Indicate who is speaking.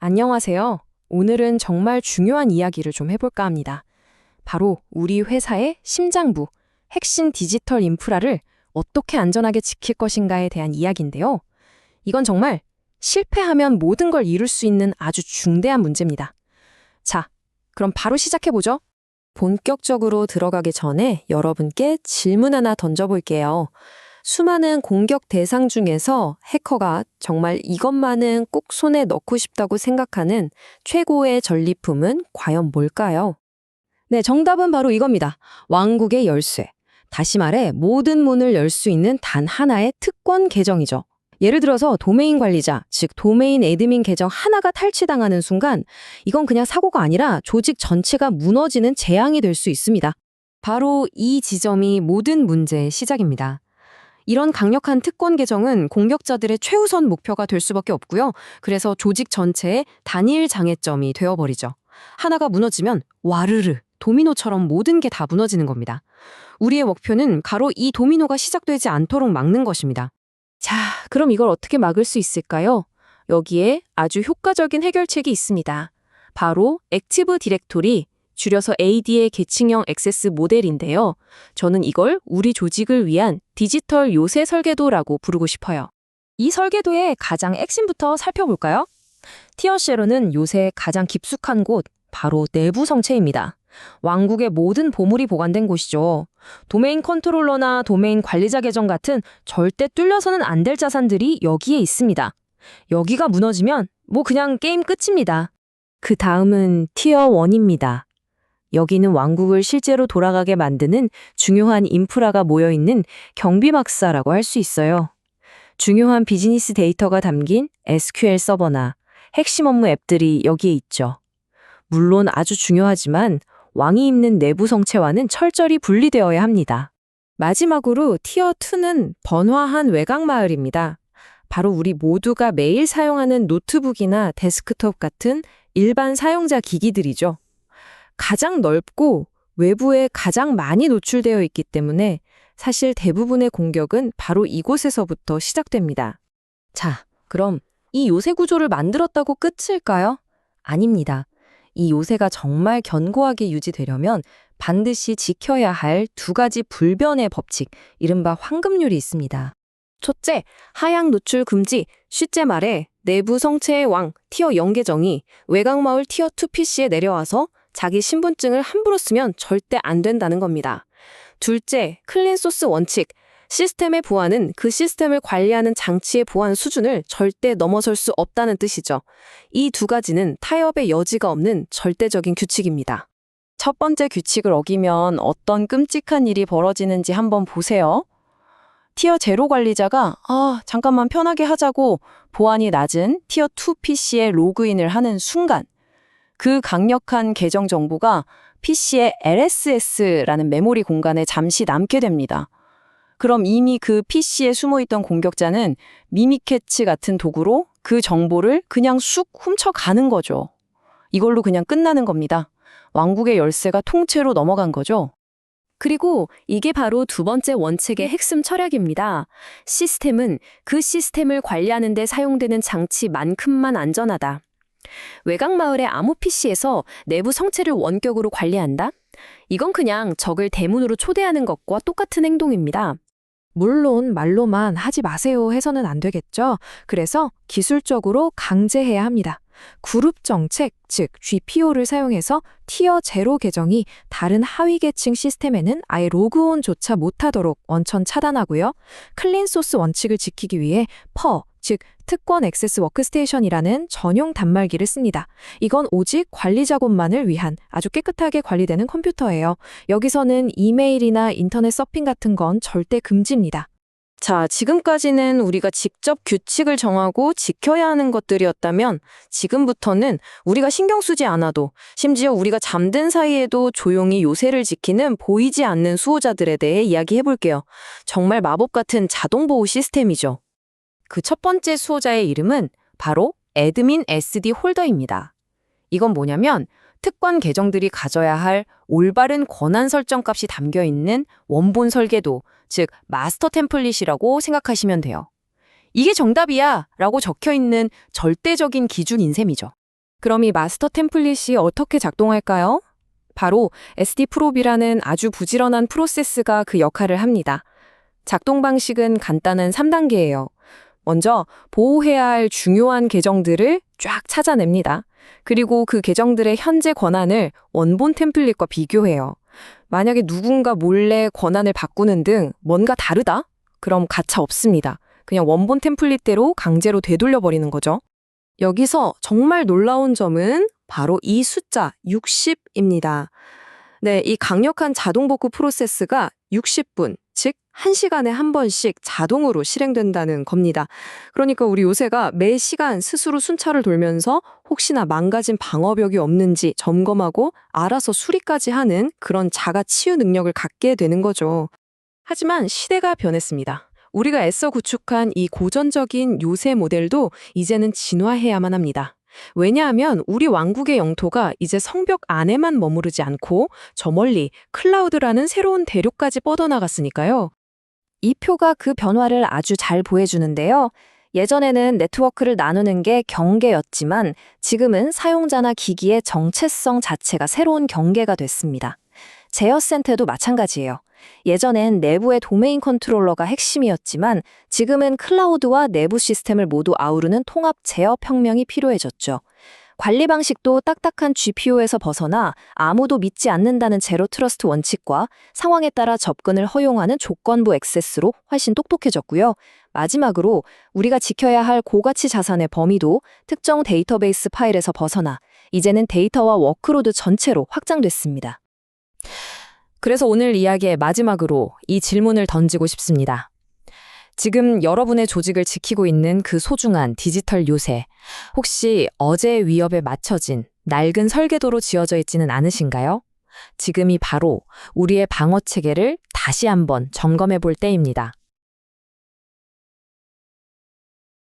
Speaker 1: 안녕하세요. 오늘은 정말 중요한 이야기를 좀 해볼까 합니다. 바로 우리 회사의 심장부, 핵심 디지털 인프라를 어떻게 안전하게 지킬 것인가에 대한 이야기인데요. 이건 정말 실패하면 모든 걸 이룰 수 있는 아주 중대한 문제입니다. 자, 그럼 바로 시작해보죠. 본격적으로 들어가기 전에 여러분께 질문 하나 던져볼게요. 수많은 공격 대상 중에서 해커가 정말 이것만은 꼭 손에 넣고 싶다고 생각하는 최고의 전리품은 과연 뭘까요? 네, 정답은 바로 이겁니다. 왕국의 열쇠. 다시 말해 모든 문을 열 수 있는 단 하나의 특권 계정이죠. 예를 들어서 도메인 관리자, 즉 도메인 애드민 계정 하나가 탈취당하는 순간 이건 그냥 사고가 아니라 조직 전체가 무너지는 재앙이 될 수 있습니다. 바로 이 지점이 모든 문제의 시작입니다. 이런 강력한 특권 계정은 공격자들의 최우선 목표가 될 수밖에 없고요. 그래서 조직 전체의 단일 장애점이 되어버리죠. 하나가 무너지면 와르르, 도미노처럼 모든 게 다 무너지는 겁니다. 우리의 목표는 바로 이 도미노가 시작되지 않도록 막는 것입니다. 자, 그럼 이걸 어떻게 막을 수 있을까요? 여기에 아주 효과적인 해결책이 있습니다. 바로 액티브 디렉토리, 줄여서 AD의 계층형 액세스 모델인데요. 저는 이걸 우리 조직을 위한 디지털 요새 설계도라고 부르고 싶어요. 이 설계도의 가장 핵심부터 살펴볼까요? 티어쉐로는 요새 가장 깊숙한 곳, 바로 내부 성체입니다. 왕국의 모든 보물이 보관된 곳이죠. 도메인 컨트롤러나 도메인 관리자 계정 같은 절대 뚫려서는 안 될 자산들이 여기에 있습니다. 여기가 무너지면 그냥 게임 끝입니다. 그 다음은 티어 1입니다. 여기는 왕국을 실제로 돌아가게 만드는 중요한 인프라가 모여있는 경비막사라고 할 수 있어요. 중요한 비즈니스 데이터가 담긴 SQL 서버나 핵심 업무 앱들이 여기에 있죠. 물론 아주 중요하지만 왕이 입는 내부 성체와는 철저히 분리되어야 합니다. 마지막으로 티어 2는 번화한 외곽 마을입니다. 바로 우리 모두가 매일 사용하는 노트북이나 데스크톱 같은 일반 사용자 기기들이죠. 가장 넓고 외부에 가장 많이 노출되어 있기 때문에 사실 대부분의 공격은 바로 이곳에서부터 시작됩니다. 자, 그럼 이 요새 구조를 만들었다고 끝일까요? 아닙니다. 이 요새가 정말 견고하게 유지되려면 반드시 지켜야 할 두 가지 불변의 법칙, 이른바 황금률이 있습니다. 첫째, 하향 노출 금지, 쉽게 말해 내부 성체의 왕, 티어 0 계정이 외곽마을 티어 2 PC에 내려와서 자기 신분증을 함부로 쓰면 절대 안 된다는 겁니다. 둘째, 클린 소스 원칙. 시스템의 보안은 그 시스템을 관리하는 장치의 보안 수준을 절대 넘어설 수 없다는 뜻이죠. 이 두 가지는 타협의 여지가 없는 절대적인 규칙입니다. 첫 번째 규칙을 어기면 어떤 끔찍한 일이 벌어지는지 한번 보세요. 티어 0 관리자가 잠깐만 편하게 하자고 보안이 낮은 티어 2 PC에 로그인을 하는 순간 그 강력한 계정 정보가 PC의 LSS라는 메모리 공간에 잠시 남게 됩니다. 그럼 이미 그 PC에 숨어있던 공격자는 미미캐치 같은 도구로 그 정보를 그냥 쑥 훔쳐가는 거죠. 이걸로 그냥 끝나는 겁니다. 왕국의 열쇠가 통째로 넘어간 거죠. 그리고 이게 바로 두 번째 원칙의 핵심 철학입니다. 시스템은 그 시스템을 관리하는 데 사용되는 장치만큼만 안전하다. 외곽 마을의 암호 PC에서 내부 성체를 원격으로 관리한다? 이건 그냥 적을 대문으로 초대하는 것과 똑같은 행동입니다. 물론 말로만 하지 마세요 해서는 안 되겠죠. 그래서 기술적으로 강제해야 합니다. 그룹 정책, 즉 GPO를 사용해서 티어 0 계정이 다른 하위 계층 시스템에는 아예 로그온조차 못하도록 원천 차단하고요. 클린 소스 원칙을 지키기 위해 즉 특권 액세스 워크스테이션이라는 전용 단말기를 씁니다. 이건 오직 관리자곳만을 위한 아주 깨끗하게 관리되는 컴퓨터예요. 여기서는 이메일이나 인터넷 서핑 같은 건 절대 금지입니다. 자, 지금까지는 우리가 직접 규칙을 정하고 지켜야 하는 것들이었다면 지금부터는 우리가 신경 쓰지 않아도 심지어 우리가 잠든 사이에도 조용히 요새를 지키는 보이지 않는 수호자들에 대해 이야기해볼게요. 정말 마법 같은 자동보호 시스템이죠. 그 첫 번째 수호자의 이름은 바로 애드민 SD 홀더입니다. 이건 뭐냐면 특권 계정들이 가져야 할 올바른 권한 설정 값이 담겨 있는 원본 설계도, 즉 마스터 템플릿이라고 생각하시면 돼요. 이게 정답이야 라고 적혀 있는 절대적인 기준인 셈이죠. 그럼 이 마스터 템플릿이 어떻게 작동할까요? 바로 SD-PROB라는 아주 부지런한 프로세스가 그 역할을 합니다. 작동 방식은 간단한 3단계예요. 먼저 보호해야 할 중요한 계정들을 쫙 찾아냅니다. 그리고 그 계정들의 현재 권한을 원본 템플릿과 비교해요. 만약에 누군가 몰래 권한을 바꾸는 등 뭔가 다르다? 그럼 가차 없습니다. 그냥 원본 템플릿대로 강제로 되돌려버리는 거죠. 여기서 정말 놀라운 점은 바로 이 숫자 60입니다. 네, 이 강력한 자동 복구 프로세스가 60분, 즉 1시간에 한 번씩 자동으로 실행된다는 겁니다. 그러니까 우리 요새가 매 시간 스스로 순찰을 돌면서 혹시나 망가진 방어벽이 없는지 점검하고 알아서 수리까지 하는 그런 자가 치유 능력을 갖게 되는 거죠. 하지만 시대가 변했습니다. 우리가 애써 구축한 이 고전적인 요새 모델도 이제는 진화해야만 합니다. 왜냐하면 우리 왕국의 영토가 이제 성벽 안에만 머무르지 않고 저 멀리 클라우드라는 새로운 대륙까지 뻗어나갔으니까요. 이 표가 그 변화를 아주 잘 보여주는데요. 예전에는 네트워크를 나누는 게 경계였지만 지금은 사용자나 기기의 정체성 자체가 새로운 경계가 됐습니다. 제어 센터도 마찬가지예요. 예전엔 내부의 도메인 컨트롤러가 핵심이었지만 지금은 클라우드와 내부 시스템을 모두 아우르는 통합 제어 혁명이 필요해졌죠. 관리 방식도 딱딱한 GPU에서 벗어나 아무도 믿지 않는다는 제로 트러스트 원칙과 상황에 따라 접근을 허용하는 조건부 액세스로 훨씬 똑똑해졌고요. 마지막으로 우리가 지켜야 할 고가치 자산의 범위도 특정 데이터베이스 파일에서 벗어나 이제는 데이터와 워크로드 전체로 확장됐습니다. 그래서 오늘 이야기의 마지막으로 이 질문을 던지고 싶습니다. 지금 여러분의 조직을 지키고 있는 그 소중한 디지털 요새, 혹시 어제의 위협에 맞춰진 낡은 설계도로 지어져 있지는 않으신가요? 지금이 바로 우리의 방어 체계를 다시 한번 점검해 볼 때입니다.